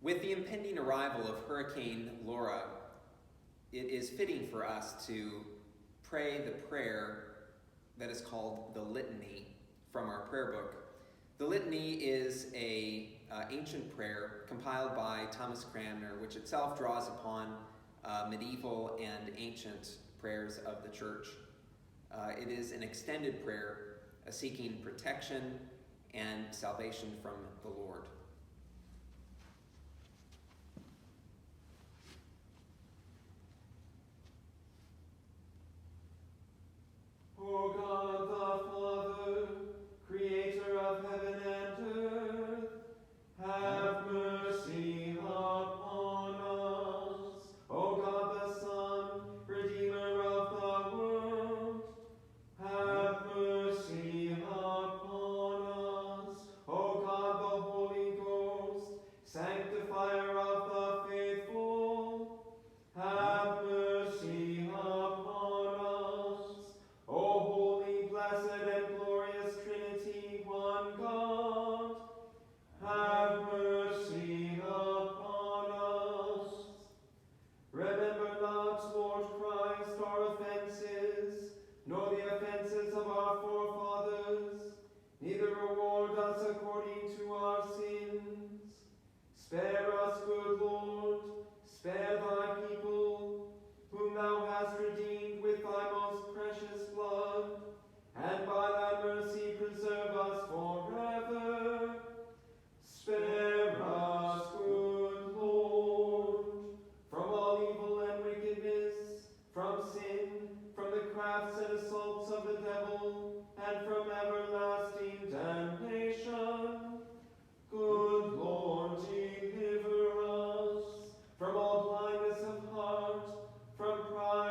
With the impending arrival of Hurricane Laura, it is fitting for us to pray the prayer that is called the Litany from our prayer book. The Litany is an ancient prayer compiled by Thomas Cranmer, which itself draws upon medieval and ancient prayers of the church. It is an extended prayer seeking protection and salvation from the Lord. O God, the Father, creator of heaven and earth, have mercy upon us. O God, the Son, Redeemer of the world, have mercy upon us. O God, the Holy Ghost, sanctifier of the faithful, have mercy upon us. O holy, blessed, and glorious Trinity, one God, have mercy upon us. Remember not, Lord Christ, our offenses, nor the offenses of our forefathers, neither reward us according to our sins. Spare us, good Lord, spare thy people, whom thou hast redeemed with thy most precious blood, and by thy mercy preserve us forever. Spare us, good Lord, from all evil and wickedness, from sin, from the crafts and assaults of the devil, and from everlasting damnation. Good Lord, deliver us from all blindness of heart, from pride,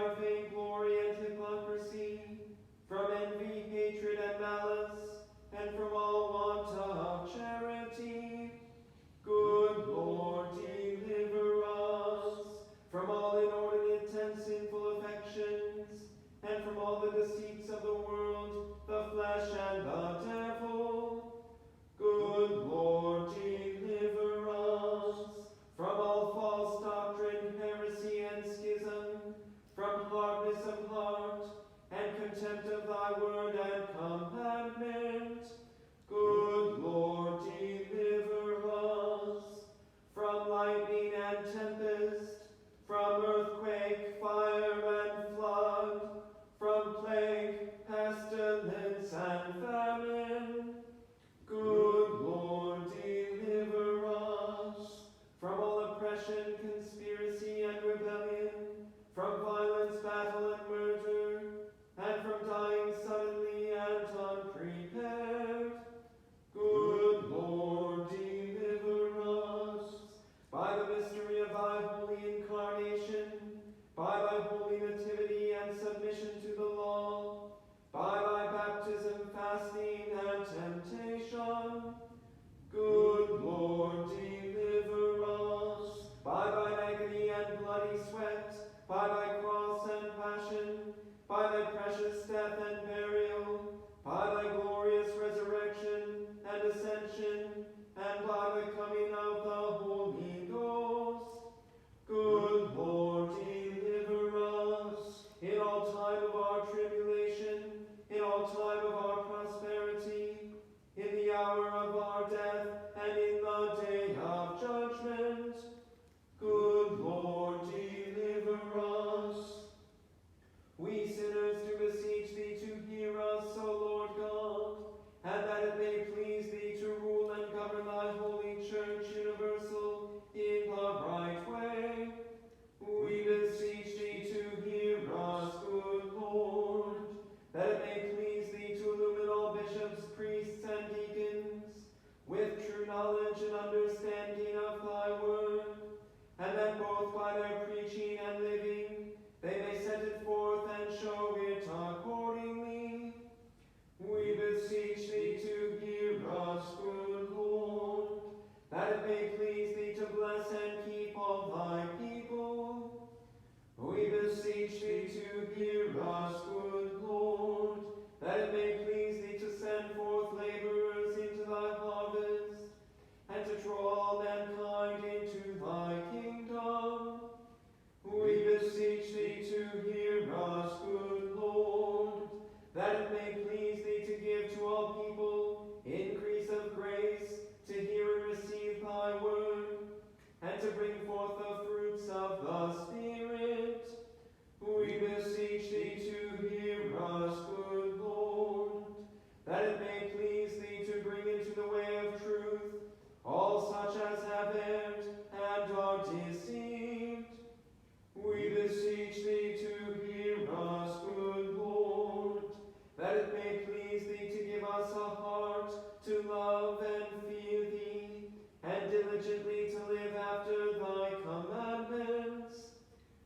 love and fear thee, and diligently to live after thy commandments.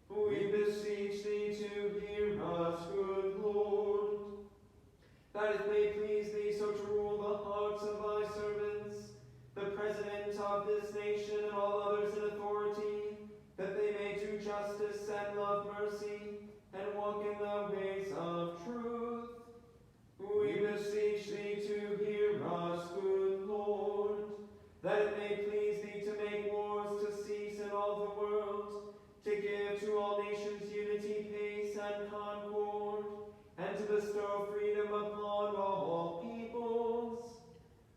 We beseech thee to hear us, good Lord, that it may please thee so to rule the hearts of thy servants, the President of this nation and all others in authority, that they may do justice and love mercy, and walk in the ways of truth. We beseech thee to hear us, good Lord, that it may please thee to make wars to cease in all the world, to give to all nations unity, peace, and concord, and to bestow freedom upon all peoples.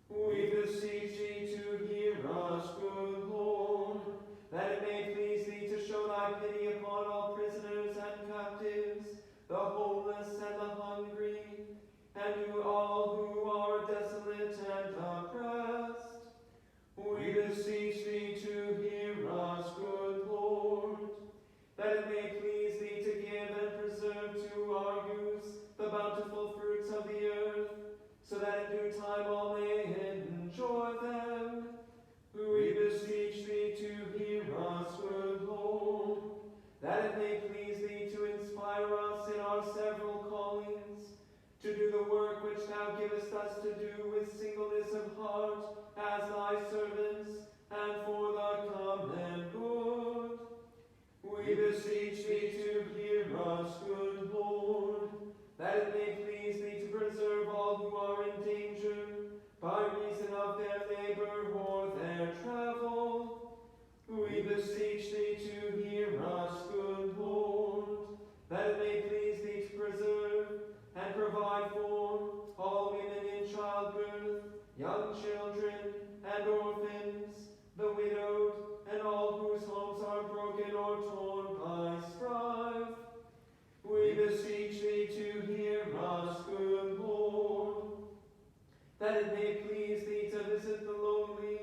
We beseech thee to hear us, good Lord, that it may please thee to show thy pity upon all prisoners and captives, the homeless and the hungry, and to all who are desolate and oppressed. We beseech thee to hear us, good Lord, that it may please thee to give and preserve to our use the bountiful fruits of the earth, so that in due time all may enjoy them. We beseech thee to hear us, good Lord, that it may please thee to inspire us in our several callings, to do the work which thou givest us to do with singleness of heart as thy servants, and for the common good. We beseech thee to hear us, good Lord, that it may please thee to preserve all who are in danger by reason of their labor or their travel. We beseech thee to hear us, good Lord, that it may please thee to preserve and provide for all women in childbirth, young children and orphans, the widowed, and all whose homes are broken or torn by strife. We beseech thee to hear us, good Lord, that it may please thee to visit the lonely,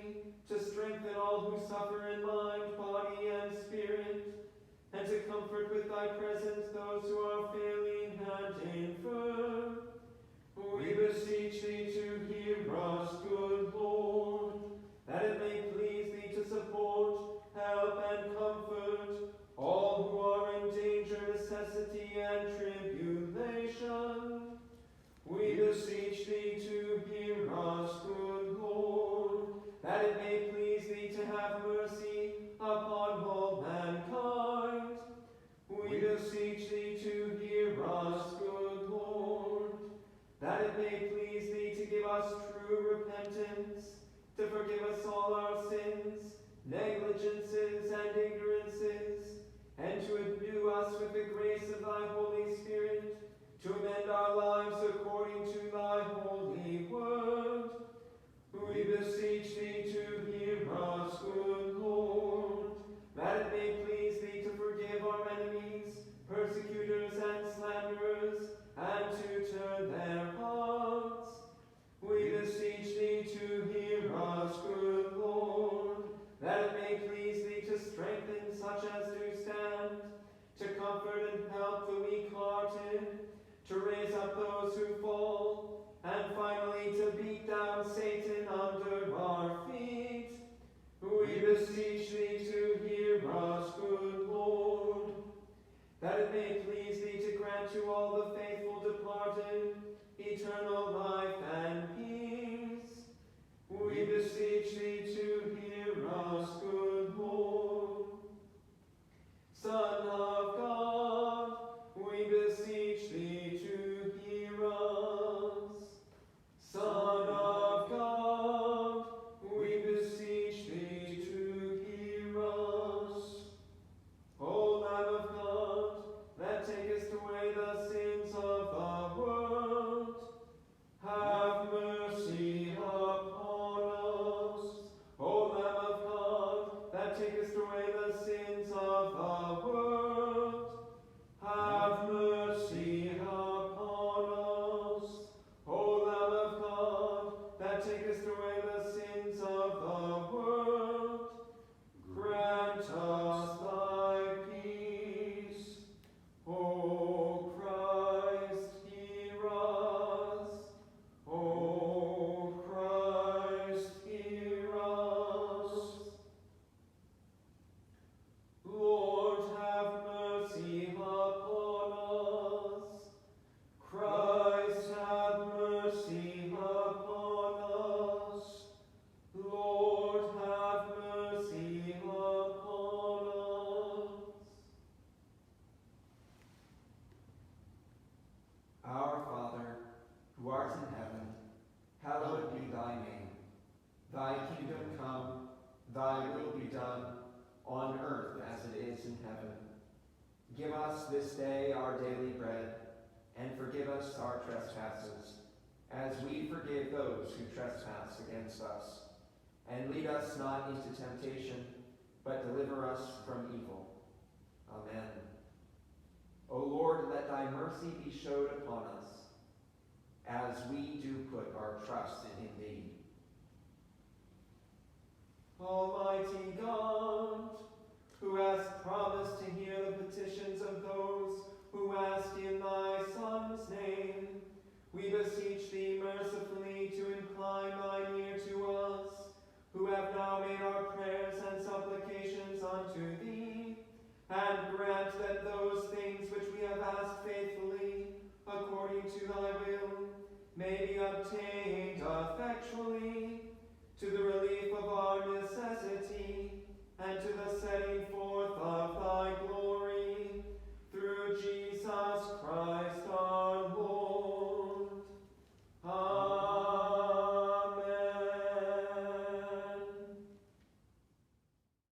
to strengthen all who suffer in mind, body, and spirit, and to comfort with thy presence those who are failing and infirm. We beseech thee to hear us, good Lord, that it may please thee to support, help, and comfort all who are in danger, necessity, and tribulation. We beseech thee to hear us, good Lord, that it may please thee to have mercy upon all mankind. We beseech thee to hear us, good Lord, that it may please thee to give us true repentance, to forgive us all our sins, negligences, and ignorances, and to endue us with the grace of thy Holy Spirit, to amend our lives according to thy holy word. We beseech thee to hear us, good Lord, that it may please thee to forgive our enemies, persecutors, and slanderers, and to turn their hearts. We beseech thee to hear us, good Lord, that it may please thee to strengthen such as do stand, to comfort and help the weak-hearted, to raise up those who fall, and finally to beat down Satan under our feet. We beseech thee to hear us, good Lord, that it may please thee to grant to all the faithful departed eternal life and peace. We beseech thee to hear us, good Lord. Son of God, we beseech thee to hear us. Son of God, we beseech thee to hear us. O Lamb of God, that takest away the sins of the world, have Thy kingdom come, thy will be done, on earth as it is in heaven. Give us this day our daily bread, and forgive us our trespasses, as we forgive those who trespass against us. And lead us not into temptation, but deliver us from evil. Amen. O Lord, let thy mercy be showed upon us, as we do put our trust in thee. Almighty God, who hast promised to hear the petitions of those who ask in thy Son's name, we beseech thee mercifully to incline thine ear to us, who have now made our prayers and supplications unto thee, and grant that those things which we have asked faithfully, according to thy will, may be obtained effectually, to the relief of our